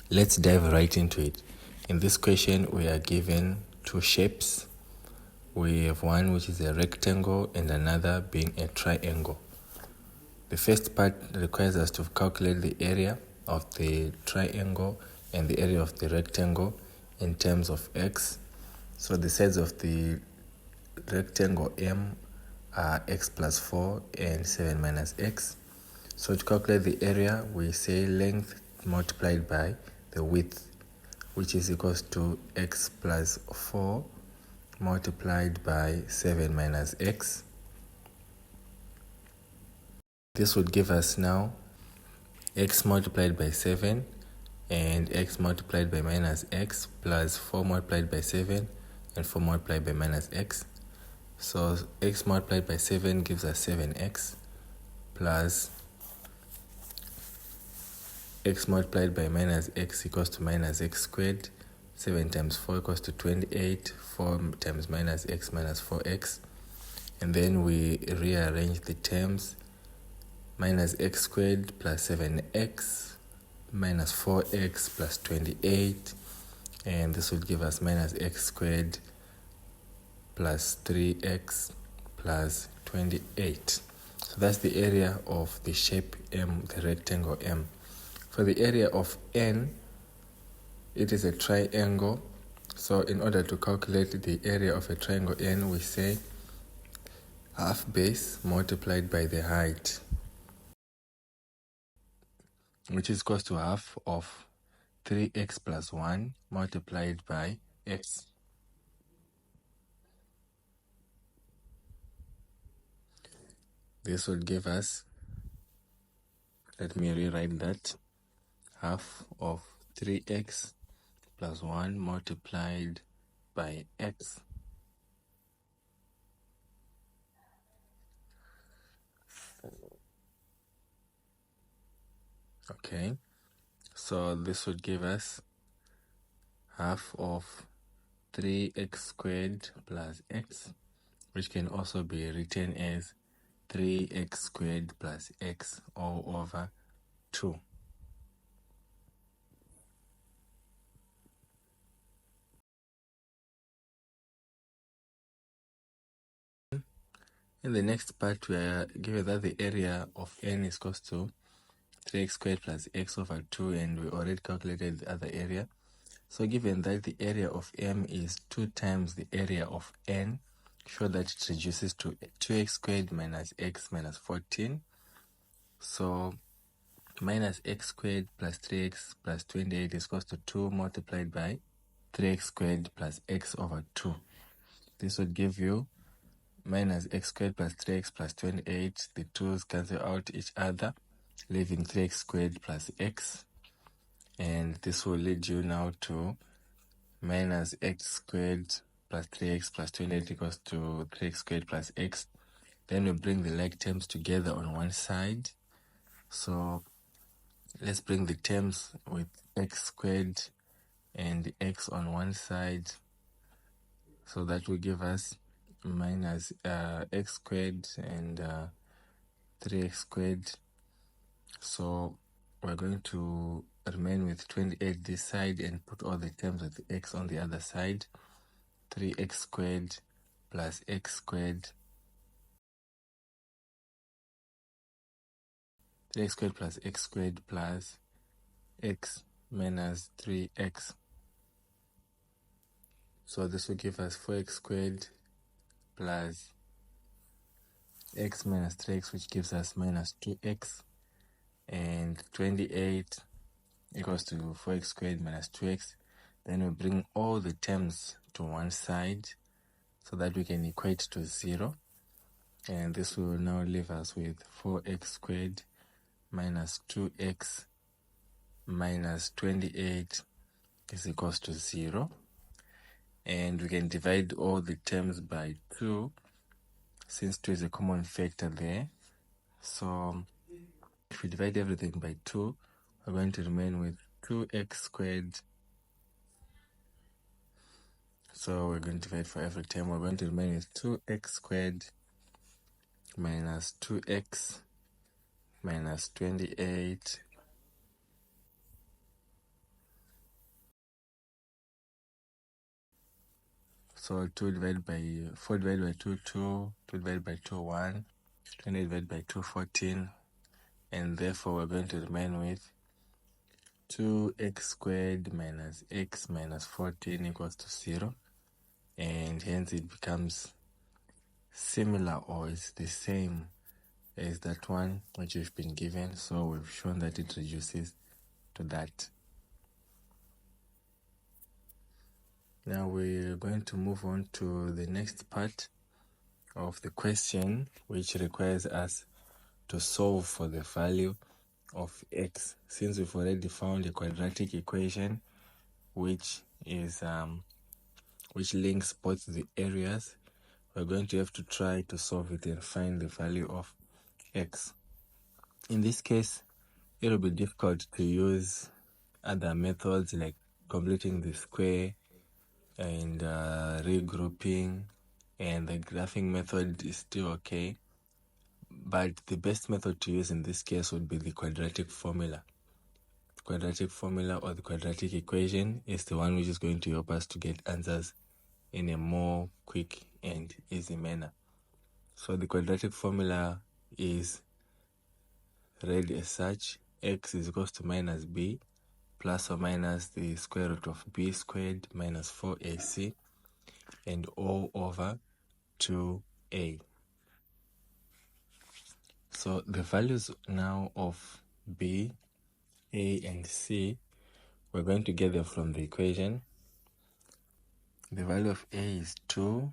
Let's dive right into it. In this question, we are given two shapes. We have one which is a rectangle and another being a triangle. The first part requires us to calculate the area of the triangle and the area of the rectangle in terms of x. So the sides of the rectangle M are x plus 4 and 7 minus x. So to calculate the area, we say length multiplied by the width, which is equals to x plus 4 multiplied by 7 minus x. This would give us now x multiplied by 7 and x multiplied by minus x plus 4 multiplied by 7 and 4 multiplied by minus x. So x multiplied by 7 gives us 7x plus x multiplied by minus x equals to minus x squared. 7 times 4 equals to 28. 4 times minus x minus 4x. And then we rearrange the terms. Minus x squared plus 7x minus 4x plus 28. And this would give us minus x squared plus 3x plus 28. So that's the area of the shape M, the rectangle M. For the area of N, it is a triangle. So in order to calculate the area of a triangle N, we say half base multiplied by the height, which is equal to half of 3x plus 1 multiplied by x. This would give us, let me rewrite that, half of 3x plus 1 multiplied by x. Okay, so this would give us half of 3x squared plus x, which can also be written as 3x squared plus x all over 2. In the next part, we are given that the area of N is equal to 3x squared plus x over 2, and we already calculated the other area. So given that the area of M is 2 times the area of N, show that it reduces to 2x squared minus x minus 14. So minus x squared plus 3x plus 28 is equal to 2 multiplied by 3x squared plus x over 2. This would give you minus x squared plus 3x plus 28. The 2's cancel out each other, leaving 3x squared plus x. And this will lead you now to minus x squared plus 3x plus 28 equals to 3x squared plus x. Then we bring the like terms together on one side. So let's bring the terms with x squared and x on one side. So that will give us minus x squared and 3x squared. So we're going to remain with 28 this side and put all the terms with the x on the other side. 3x squared plus x squared. 3x squared plus x squared plus x minus 3x. So this will give us 4x squared plus x minus 3x, which gives us minus 2x. And 28 equals to 4x squared minus 2x. Then we bring all the terms to one side so that we can equate to 0. And this will now leave us with 4x squared minus 2x minus 28 is equals to 0. And we can divide all the terms by 2, since 2 is a common factor there. So if we divide everything by 2, we're going to remain with 2x squared. So we're going to divide for every term. We're going to remain with 2x squared minus 2x minus 28 So 4 divided by 2, 2 divided by 2, 1, 20 divided by 2, 14, and therefore we're going to remain with 2x squared minus x minus 14 equals to 0, and hence it becomes similar, or it's the same as that one which we've been given. So we've shown that it reduces to that. Now we're going to move on to the next part of the question, which requires us to solve for the value of x. Since we've already found a quadratic equation which is which links both the areas, we're going to have to try to solve it and find the value of x. In this case, it will be difficult to use other methods like completing the square and regrouping, and the graphing method is still okay, but the best method to use in this case would be the quadratic formula. The quadratic formula, or the quadratic equation, is the one which is going to help us to get answers in a more quick and easy manner. So the quadratic formula is read as such: x is equals to minus b plus or minus the square root of b squared minus 4ac and all over 2a. So the values now of b, a, and c, we're going to get them from the equation. The value of a is 2.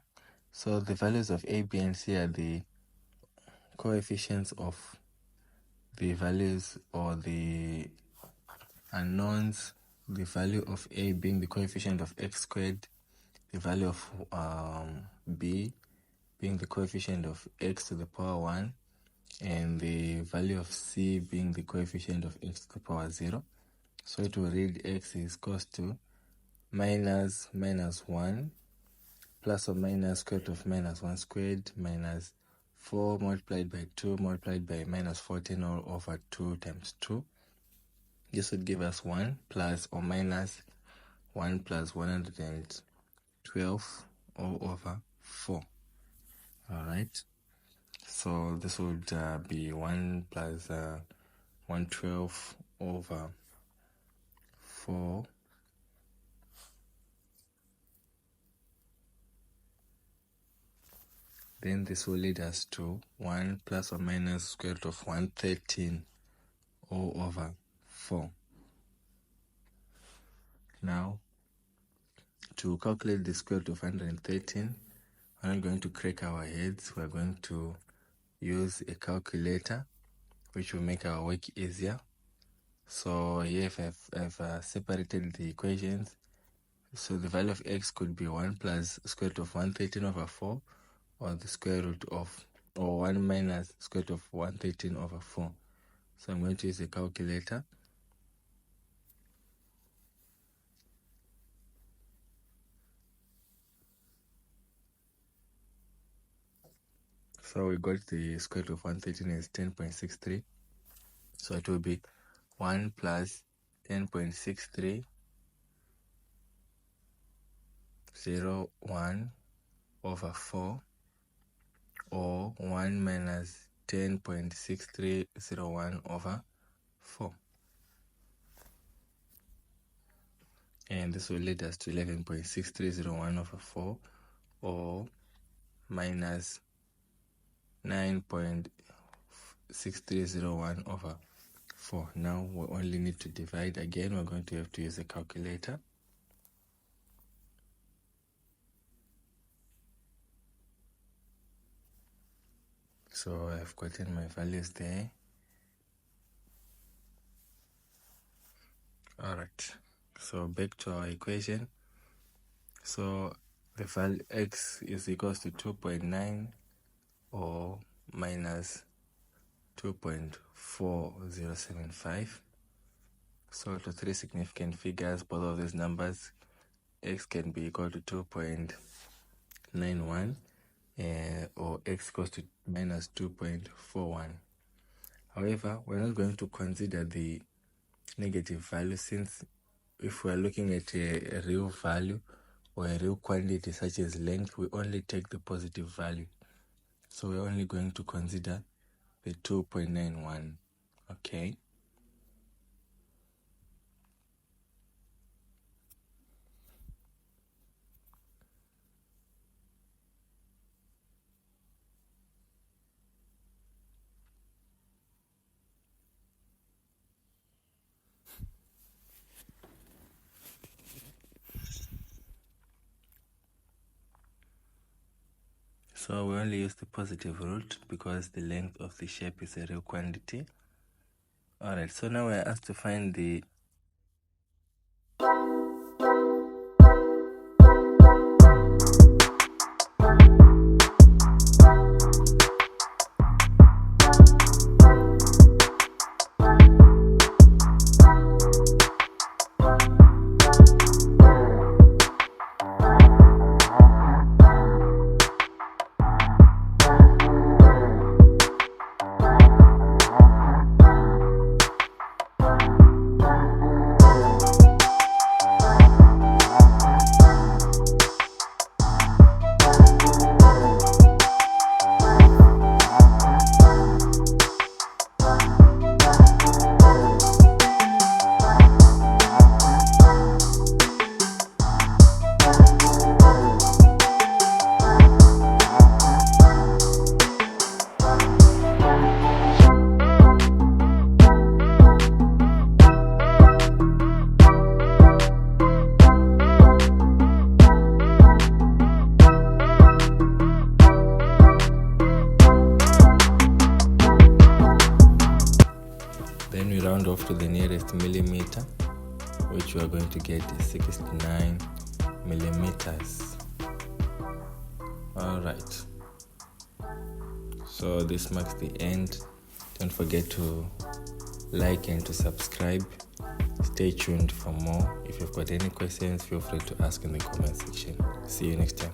So the values of a, b, and c are the coefficients of the values or the unknowns. The value of a being the coefficient of x squared, the value of b being the coefficient of x to the power 1, and the value of c being the coefficient of x to the power 0. So it will read x is equals to minus 1 plus or minus square root of minus 1 squared minus 4 multiplied by 2 multiplied by minus 14 all over 2 times 2. This would give us 1 plus or minus 1 plus 112 all over 4. Alright, so this would be 1 plus 112 over 4. Then this will lead us to 1 plus or minus square root of 113 all over 4. Now, to calculate the square root of 113, we're not going to crack our heads. We're going to use a calculator, which will make our work easier. So here I've separated the equations. So the value of x could be 1 plus square root of 113 over 4, or the square root of, or 1 minus square root of 113 over 4. So I'm going to use a calculator. So we got the square root of 113 is 10.63. So it will be 1 plus 10.63, 1 over 4, or 1 minus 10.6301 over 4. And this will lead us to 11.6301 over 4, or minus 9.6301 over 4. Now we only need to divide. Again, we're going to have to use a calculator. So I've gotten my values there. Alright, so back to our equation. So the value x is equals to 2.9 or minus 2.4075. So to three significant figures, both of these numbers, x can be equal to 2.91 or x equals to minus 2.41. However, we're not going to consider the negative value, since if we're looking at a real value, or a real quantity such as length, we only take the positive value. So we're only going to consider the 2.91. Okay. So we only use the positive root because the length of the shape is a real quantity. Alright, so now we're asked to find the then we round off to the nearest millimeter, which we are going to get is 69 millimeters. Alright, so this marks the end. Don't forget to like and to subscribe. Stay tuned for more. If you've got any questions, feel free to ask in the comment section. See you next time.